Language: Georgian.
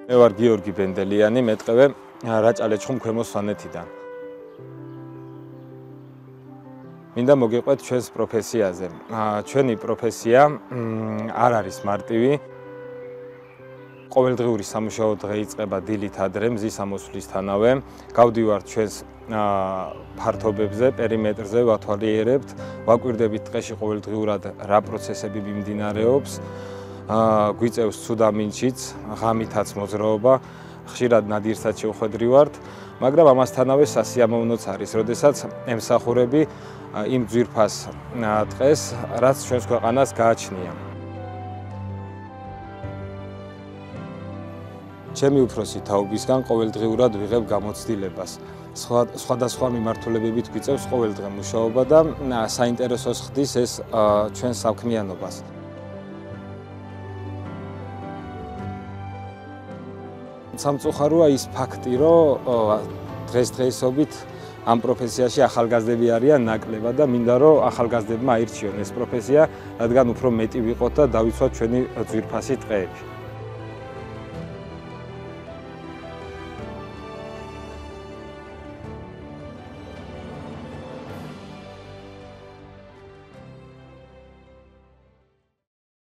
მე ვარ გიორგი ბენდელიანი, მეტყევე რაჭა-ლეჩხუმ ქვემო სვანეთიდან. მინდა მოგიყვეთ ჩვენს პროფესიაზე. ჩვენი პროფესია არ არის მარტივი. ყოველდღიური სამუშაო დღე იწყება დილით ადრე მზის ამოსვლისთანავე. გავდივართ ჩვენს ფართობებზე, პერიმეტრზე, ვათვალიერებთ, ვაკვირდებით დღეში ყოველდღიურად რა პროცესები მიმდინარეობს. გვიწევს ცუდამინჩიც, ღამითაც მოძრაობა, ხშირად ნადირსაც შევხვედრივართ, მაგრამ ამასთანავე სასიამოვნოც არის, როდესაც ემსახურები იმ ძვირფას ტყეს, რაც ჩვენს ქვეყანას გააჩნია. ჩემი უფროსი თაობისგან ყოველდღიურად ვიღებ გამოცდილებას. სხვადასხვა მიმართულებებით გვიწევს ყოველდღე მუშაობა და საინტერესოს ხდის ეს ჩვენს საქმიანობას. სამწუხაროა ის ფაქტი, რომ დღესდღეობით ამ პროფესიაში ახალგაზრდები არიან ნაკლებად და მინდა რომ ახალგაზრდებმა აირჩიონ ეს პროფესია, რადგან უფრო მეტი ვიყოთ და დავიცვათ ჩვენი ძვირფასი ტყეები.